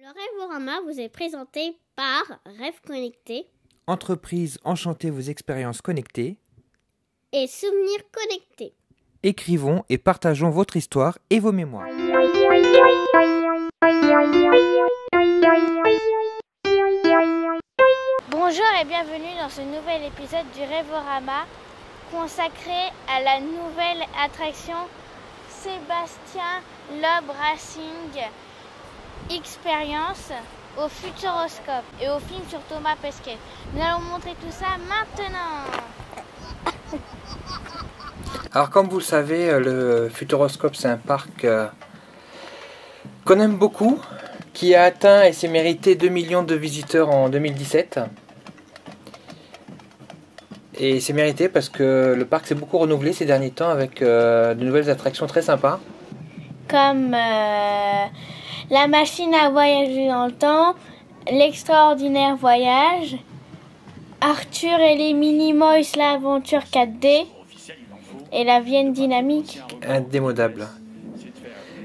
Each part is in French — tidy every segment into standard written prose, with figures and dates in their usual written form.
Le Rêvorama vous est présenté par Rêve Connecté, Entreprise enchantez vos expériences connectées. et Souvenirs Connectés. Écrivons et partageons votre histoire et vos mémoires. Bonjour et bienvenue dans ce nouvel épisode du Rêvorama consacré à la nouvelle attraction Sébastien Loeb Racing Experience au Futuroscope et au film sur Thomas Pesquet. Nous allons montrer tout ça maintenant. Alors comme vous le savez, le Futuroscope c'est un parc qu'on aime beaucoup, qui a atteint et s'est mérité 2 millions de visiteurs en 2017. Et c'est mérité parce que le parc s'est beaucoup renouvelé ces derniers temps avec de nouvelles attractions très sympas. Comme la machine à voyager dans le temps, l'extraordinaire voyage, Arthur et les Minimoys, l'aventure 4D et la Vienne dynamique. Indémodable.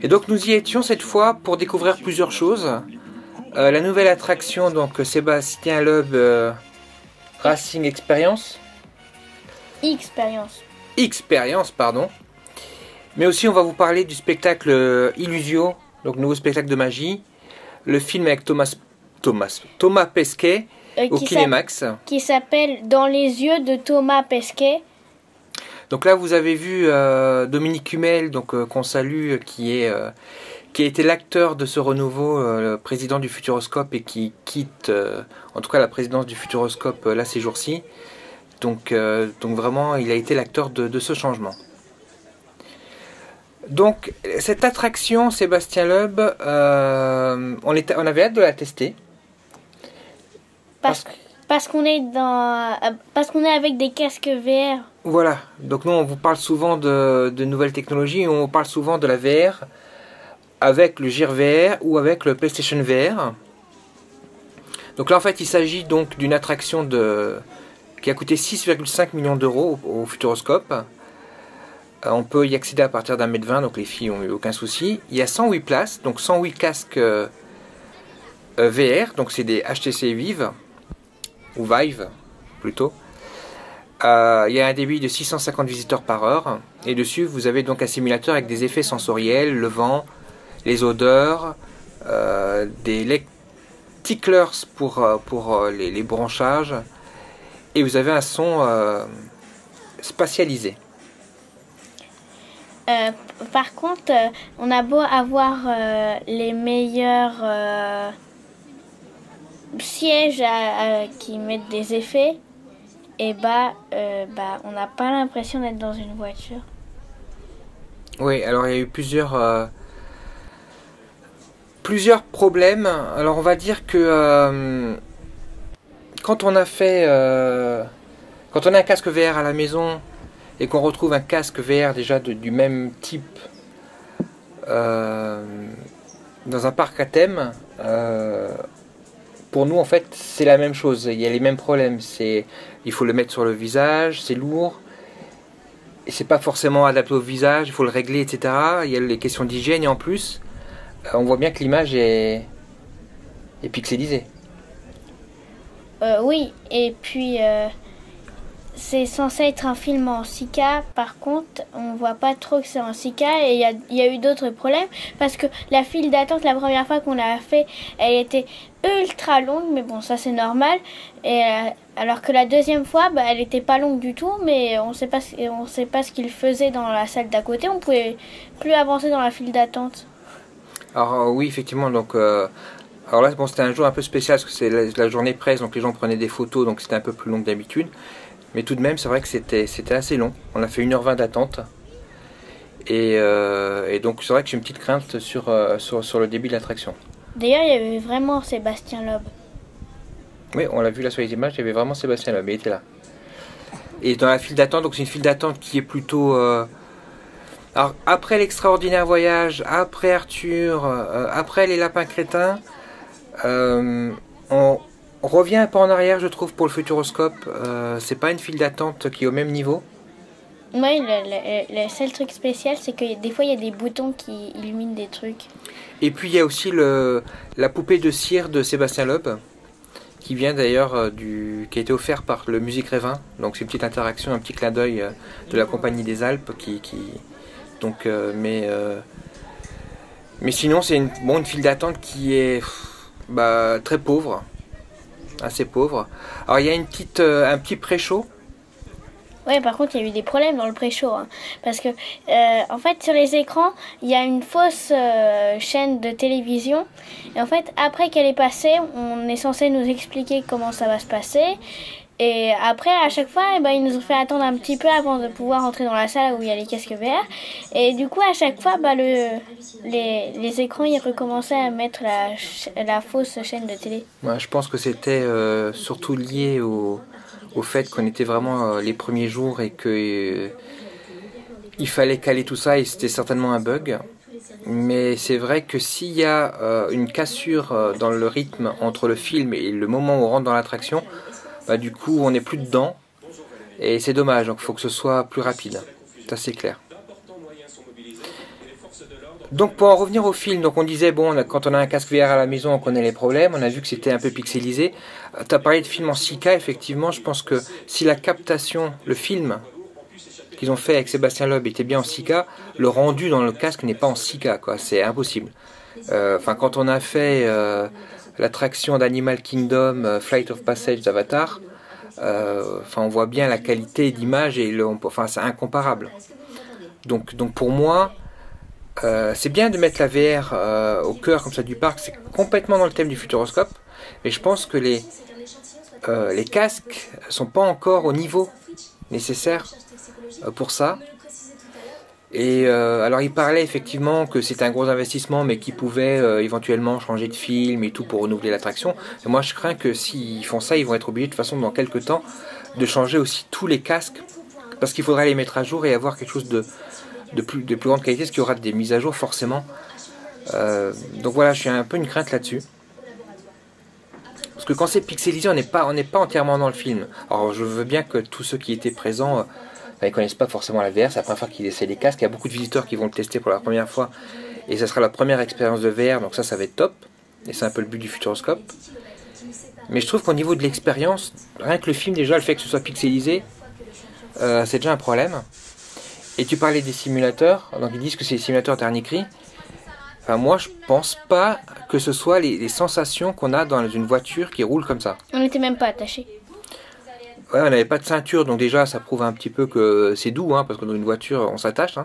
Et donc nous y étions cette fois pour découvrir plusieurs choses. La nouvelle attraction, donc Sébastien Loeb Racing Experience. Expérience, pardon. Mais aussi on va vous parler du spectacle Illusio, donc nouveau spectacle de magie. Le film avec Thomas Pesquet au Kinémax. Qui s'appelle Dans les yeux de Thomas Pesquet. Donc là vous avez vu Dominique Hummel, donc qu'on salue, qui a été l'acteur de ce renouveau, le président du Futuroscope, et qui quitte en tout cas la présidence du Futuroscope là ces jours-ci. Donc vraiment il a été l'acteur de ce changement. Donc cette attraction Sébastien Loeb, on avait hâte de la tester. Parce qu'on est avec des casques VR. Voilà, donc nous on vous parle souvent de nouvelles technologies, on vous parle souvent de la VR avec le Gear VR ou avec le PlayStation VR. Donc là en fait il s'agit donc d'une attraction qui a coûté 6,5 millions d'euros au Futuroscope. On peut y accéder à partir d'1,20 m, donc les filles n'ont eu aucun souci. Il y a 108 places, donc 108 casques VR, donc c'est des HTC Vive, ou Vive plutôt. Il y a un débit de 650 visiteurs par heure, et dessus vous avez donc un simulateur avec des effets sensoriels, le vent, les odeurs, des ticklers pour les branchages, et vous avez un son spatialisé. Par contre, on a beau avoir les meilleurs sièges qui mettent des effets, et on n'a pas l'impression d'être dans une voiture. Oui, alors il y a eu plusieurs problèmes. Alors on va dire que quand on a un casque VR à la maison et qu'on retrouve un casque VR déjà du même type dans un parc à thème, pour nous en fait c'est la même chose, il y a les mêmes problèmes, il faut le mettre sur le visage, c'est lourd, et c'est pas forcément adapté au visage, il faut le régler, etc. Il y a les questions d'hygiène, et en plus on voit bien que l'image est pixelisée. Oui, et puis c'est censé être un film en 6K, par contre on voit pas trop que c'est en 6K, et il y a eu d'autres problèmes, parce que la file d'attente la première fois qu'on l'a fait, elle était ultra longue, mais bon ça c'est normal, et alors que la deuxième fois elle était pas longue du tout, mais on sait pas ce qu'il faisait dans la salle d'à côté, on pouvait plus avancer dans la file d'attente. Alors oui effectivement, donc alors là bon, c'était un jour un peu spécial parce que c'est la journée presse, donc les gens prenaient des photos, donc c'était un peu plus long que d'habitude. Mais tout de même, c'est vrai que c'était assez long. On a fait 1h20 d'attente. Et donc, c'est vrai que j'ai une petite crainte sur le début de l'attraction. D'ailleurs, il y avait vraiment Sébastien Loeb. Oui, on l'a vu là sur les images, il y avait vraiment Sébastien Loeb, il était là. Et dans la file d'attente, donc c'est une file d'attente qui est plutôt... Alors, après l'extraordinaire voyage, après Arthur, après les lapins crétins, on revient un peu en arrière, je trouve, pour le Futuroscope. C'est pas une file d'attente qui est au même niveau. Oui, le seul truc spécial, c'est que des fois, il y a des boutons qui illuminent des trucs. Et puis il y a aussi la poupée de cire de Sébastien Loeb, qui vient d'ailleurs qui a été offert par le Musique Rêvin. Donc c'est une petite interaction, un petit clin d'œil de la Compagnie des Alpes donc mais sinon c'est une file d'attente qui est très pauvre, assez pauvre. Alors il y a un petit pré-show. Ouais, par contre, il y a eu des problèmes dans le pré-show. Hein, parce que, en fait, sur les écrans, il y a une fausse chaîne de télévision. Et en fait, après qu'elle est passée, on est censé nous expliquer comment ça va se passer. Et après, à chaque fois, ils nous ont fait attendre un petit peu avant de pouvoir entrer dans la salle où il y a les casques VR. Et du coup, à chaque fois, les écrans, ils recommençaient à mettre la fausse chaîne de télé. Ouais, je pense que c'était surtout lié au fait qu'on était vraiment les premiers jours et que il fallait caler tout ça et c'était certainement un bug. Mais c'est vrai que s'il y a une cassure dans le rythme entre le film et le moment où on rentre dans l'attraction, du coup on n'est plus dedans et c'est dommage, donc il faut que ce soit plus rapide, ça c'est clair. Donc pour en revenir au film, donc on disait quand on a un casque VR à la maison on connaît les problèmes, on a vu que c'était un peu pixelisé. Tu as parlé de film en 6K, effectivement je pense que si la captation, le film qu'ils ont fait avec Sébastien Loeb était bien en 6K, le rendu dans le casque n'est pas en 6K, quoi, c'est impossible. Quand on a fait l'attraction d'Animal Kingdom, Flight of Passage d'Avatar, on voit bien la qualité d'image et c'est incomparable. Donc pour moi, c'est bien de mettre la VR au cœur comme ça du parc, c'est complètement dans le thème du Futuroscope, mais je pense que les casques sont pas encore au niveau nécessaire pour ça. Et alors il parlait effectivement que c'était un gros investissement, mais qu'ils pouvaient éventuellement changer de film et tout pour renouveler l'attraction. Et moi je crains que s'ils font ça, ils vont être obligés de toute façon dans quelques temps de changer aussi tous les casques, parce qu'il faudra les mettre à jour et avoir quelque chose de plus grande qualité, ce qui aura des mises à jour forcément. Donc voilà, je suis un peu une crainte là-dessus. Parce que quand c'est pixelisé, on n'est pas entièrement dans le film. Alors je veux bien que tous ceux qui étaient présents, ils connaissent pas forcément la VR, c'est la première fois qu'ils essaient les casques. Il y a beaucoup de visiteurs qui vont le tester pour la première fois. Et ça sera la première expérience de VR, donc ça va être top. Et c'est un peu le but du Futuroscope. Mais je trouve qu'au niveau de l'expérience, rien que le film déjà, le fait que ce soit pixelisé, c'est déjà un problème. Et tu parlais des simulateurs, donc ils disent que c'est des simulateurs dernier cri. Moi je pense pas que ce soit les sensations qu'on a dans une voiture qui roule comme ça. On n'était même pas attachés. Ouais, on n'avait pas de ceinture, donc déjà ça prouve un petit peu que c'est doux, parce que dans une voiture on s'attache.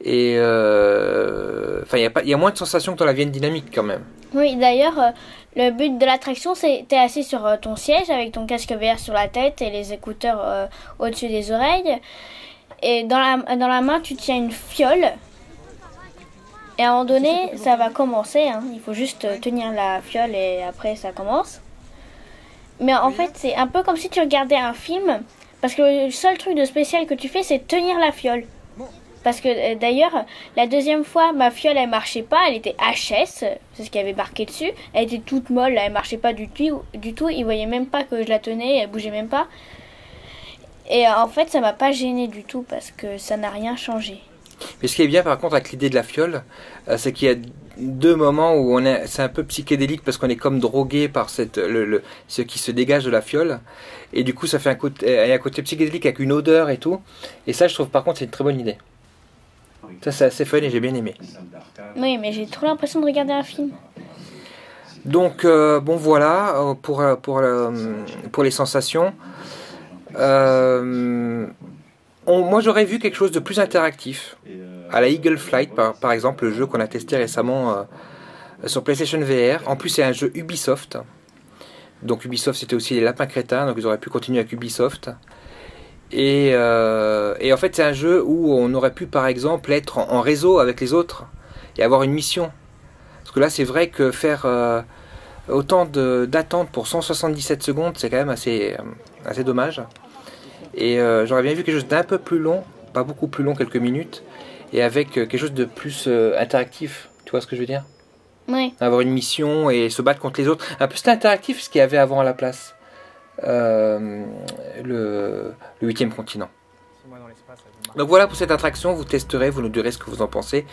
Et il y a moins de sensations que dans la Vienne dynamique quand même. Oui, d'ailleurs, le but de l'attraction, c'est t'es assis sur ton siège avec ton casque VR sur la tête et les écouteurs au-dessus des oreilles. Et dans la main, tu tiens une fiole. Et à un moment donné, ça va commencer. Il faut juste tenir la fiole et après ça commence. Mais en fait, c'est un peu comme si tu regardais un film. Parce que le seul truc de spécial que tu fais, c'est tenir la fiole. Parce que d'ailleurs, la deuxième fois, ma fiole, elle marchait pas. Elle était HS, c'est ce qu'il y avait marqué dessus. Elle était toute molle, elle marchait pas du tout. Ils voyaient même pas que je la tenais, elle bougeait même pas. Et en fait, ça m'a pas gêné du tout parce que ça n'a rien changé. Mais ce qui est bien par contre avec l'idée de la fiole, c'est qu'il y a deux moments où c'est un peu psychédélique parce qu'on est comme drogué par ce qui se dégage de la fiole. Et du coup, ça fait un côté psychédélique avec une odeur et tout. Et ça, je trouve par contre, c'est une très bonne idée. Ça, c'est assez fun et j'ai bien aimé. Oui, mais j'ai trop l'impression de regarder un film. Donc, voilà, pour les sensations. Moi j'aurais vu quelque chose de plus interactif à la Eagle Flight par exemple, le jeu qu'on a testé récemment sur PlayStation VR. En plus c'est un jeu Ubisoft, donc Ubisoft c'était aussi les lapins crétins, donc ils auraient pu continuer avec Ubisoft. Et en fait c'est un jeu où on aurait pu par exemple être en réseau avec les autres et avoir une mission, parce que là c'est vrai que faire autant d'attente pour 177 secondes c'est quand même assez dommage. Et j'aurais bien vu quelque chose d'un peu plus long, pas beaucoup plus long, quelques minutes, et avec quelque chose de plus interactif, tu vois ce que je veux dire? Oui. Avoir une mission et se battre contre les autres. Un peu c'était interactif ce qu'il y avait avant à la place. Le 8e continent. Donc voilà pour cette attraction, vous testerez, vous nous direz ce que vous en pensez.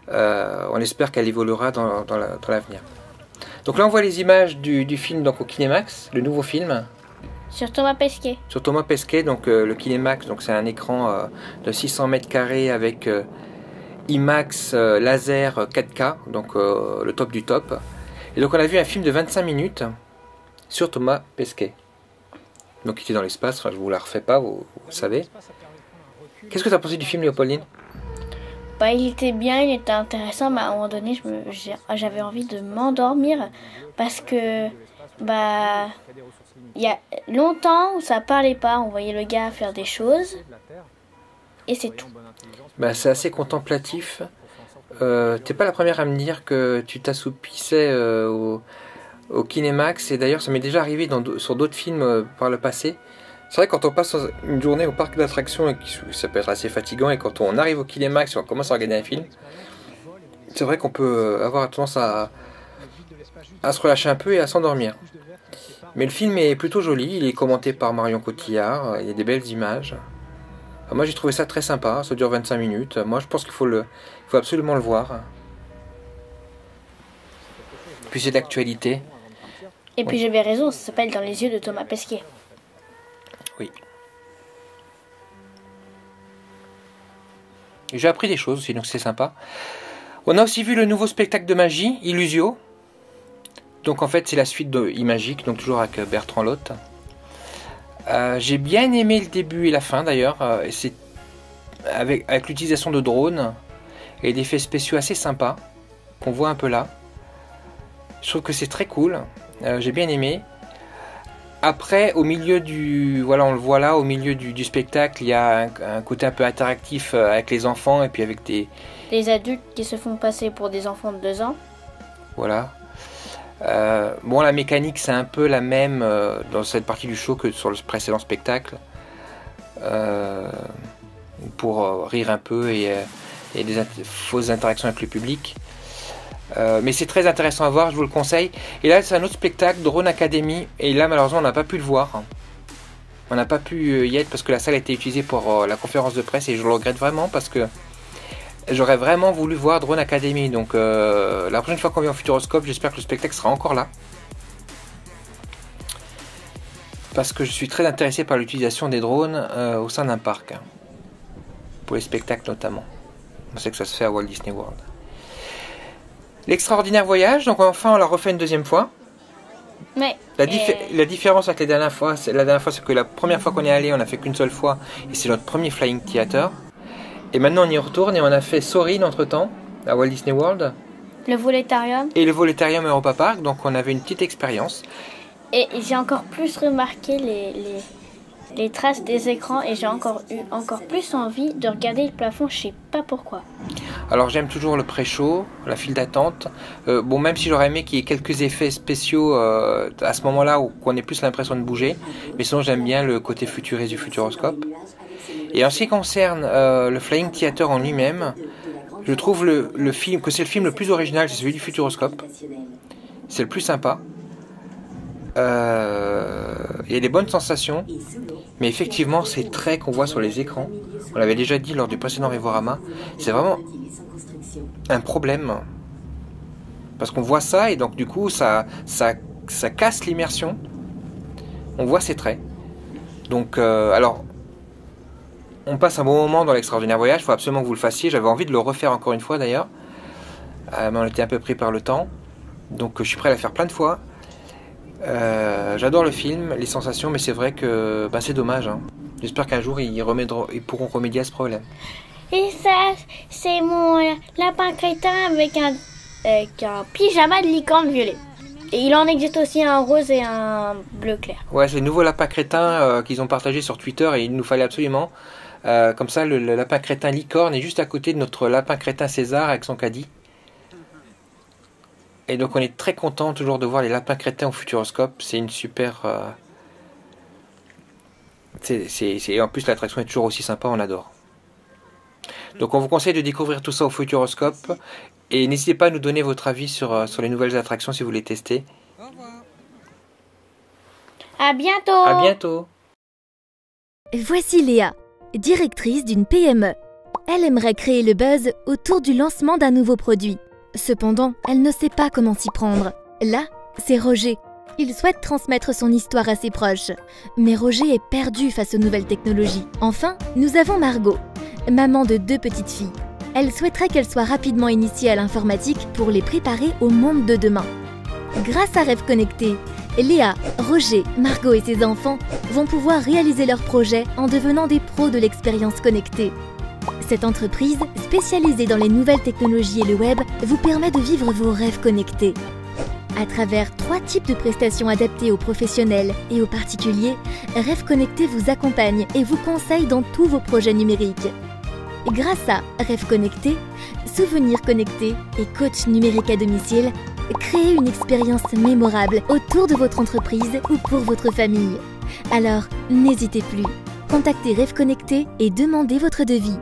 On espère qu'elle évoluera dans l'avenir. Donc là on voit les images du film donc, au Kinemax, le nouveau film. Sur Thomas Pesquet. Sur Thomas Pesquet, donc le Kinemax, donc c'est un écran de 600 mètres carrés avec IMAX laser 4K, donc le top du top. Et donc on a vu un film de 25 minutes sur Thomas Pesquet. Donc il était dans l'espace, enfin je vous la refais pas, vous savez. Qu'est-ce que tu as pensé du film, Léopoldine? Bah, il était bien, il était intéressant, mais à un moment donné, j'avais envie de m'endormir parce que bah il y a longtemps où ça parlait pas, on voyait le gars faire des choses et c'est tout. Bah, c'est assez contemplatif. T'es pas la première à me dire que tu t'assoupissais au Kinemax, et d'ailleurs ça m'est déjà arrivé sur d'autres films par le passé. C'est vrai, quand on passe une journée au parc d'attractions, et ça peut être assez fatigant, et quand on arrive au Kinemax et on commence à regarder un film, c'est vrai qu'on peut avoir tendance à se relâcher un peu et à s'endormir. Mais le film est plutôt joli, il est commenté par Marion Cotillard, il y a des belles images. Alors moi j'ai trouvé ça très sympa, ça dure 25 minutes. Moi je pense qu'il faut absolument le voir. Puis c'est d'actualité. Et puis j'avais raison, ça s'appelle Dans les yeux de Thomas Pesquet. Oui. J'ai appris des choses aussi, donc c'est sympa. On a aussi vu le nouveau spectacle de magie, Illusio. Donc en fait c'est la suite de Imagique, donc toujours avec Bertrand Lotte. J'ai bien aimé le début et la fin d'ailleurs. C'est avec l'utilisation de drones et d'effets spéciaux assez sympas qu'on voit un peu là. Je trouve que c'est très cool. J'ai bien aimé. Après, au milieu voilà, on le voit là, au milieu du spectacle, il y a un côté un peu interactif avec les enfants et puis avec des adultes qui se font passer pour des enfants de 2 ans. Voilà. Bon, la mécanique c'est un peu la même dans cette partie du show que sur le précédent spectacle. Pour rire un peu et des fausses interactions avec le public. Mais c'est très intéressant à voir, je vous le conseille. Et là c'est un autre spectacle, Drone Academy, et là malheureusement on n'a pas pu le voir. On n'a pas pu y être parce que la salle a été utilisée pour la conférence de presse, et je le regrette vraiment parce que j'aurais vraiment voulu voir Drone Academy. Donc la prochaine fois qu'on vient au Futuroscope, j'espère que le spectacle sera encore là. Parce que je suis très intéressé par l'utilisation des drones au sein d'un parc. Pour les spectacles notamment. On sait que ça se fait à Walt Disney World. L'extraordinaire voyage, donc enfin on l'a refait une deuxième fois. Mais la différence avec la dernière fois, c'est que la première fois qu'on est allé, on n'a fait qu'une seule fois, et c'est notre premier Flying Theater. Et maintenant on y retourne et on a fait Soarin' entre temps, à Walt Disney World. Le Voletarium. Et le Voletarium Europa Park, donc on avait une petite expérience. Et j'ai encore plus remarqué les traces des écrans, et j'ai eu encore plus envie de regarder le plafond, je sais pas pourquoi. Alors j'aime toujours le pré-show, la file d'attente. Bon, même si j'aurais aimé qu'il y ait quelques effets spéciaux à ce moment-là où qu'on ait plus l'impression de bouger, mais sinon j'aime bien le côté futuriste du Futuroscope. Et en ce qui concerne le Flying Theater en lui-même, je trouve le film que c'est le film le plus original, c'est celui du Futuroscope. C'est le plus sympa. Il y a des bonnes sensations, mais effectivement ces traits qu'on voit sur les écrans, on l'avait déjà dit lors du précédent Révorama, c'est vraiment un problème parce qu'on voit ça et donc du coup ça casse l'immersion. On voit ces traits, donc alors on passe un bon moment dans l'extraordinaire voyage, il faut absolument que vous le fassiez. J'avais envie de le refaire encore une fois d'ailleurs, mais on était un peu pris par le temps, donc je suis prêt à la faire plein de fois. J'adore le film, les sensations, mais c'est vrai que c'est dommage. J'espère qu'un jour ils pourront remédier à ce problème. Et ça, c'est mon lapin crétin avec un pyjama de licorne violet. Et il en existe aussi un rose et un bleu clair. Ouais, c'est le nouveau lapin crétin qu'ils ont partagé sur Twitter et il nous fallait absolument. Comme ça, le lapin crétin licorne est juste à côté de notre lapin crétin César avec son caddie. Et donc on est très content toujours de voir les lapins crétins au Futuroscope. C'est une super... en plus l'attraction est toujours aussi sympa, on adore. Donc on vous conseille de découvrir tout ça au Futuroscope. Et n'hésitez pas à nous donner votre avis sur les nouvelles attractions si vous les testez. Au revoir. À bientôt. À bientôt. Voici Léa. directrice d'une PME. Elle aimerait créer le buzz autour du lancement d'un nouveau produit. Cependant, elle ne sait pas comment s'y prendre. Là, c'est Roger. Il souhaite transmettre son histoire à ses proches. Mais Roger est perdu face aux nouvelles technologies. Enfin, nous avons Margot, maman de 2 petites filles. Elle souhaiterait qu'elles soient rapidement initiées à l'informatique pour les préparer au monde de demain. Grâce à Rêve Connecté, Léa, Roger, Margot et ses enfants vont pouvoir réaliser leurs projets en devenant des pros de l'expérience connectée. Cette entreprise, spécialisée dans les nouvelles technologies et le web, vous permet de vivre vos rêves connectés. À travers 3 types de prestations adaptées aux professionnels et aux particuliers, Rêve Connecté vous accompagne et vous conseille dans tous vos projets numériques. Grâce à Rêve Connecté, Souvenirs Connectés et coach numérique à domicile, créez une expérience mémorable autour de votre entreprise ou pour votre famille. Alors, n'hésitez plus. Contactez Rêve Connecté et demandez votre devis.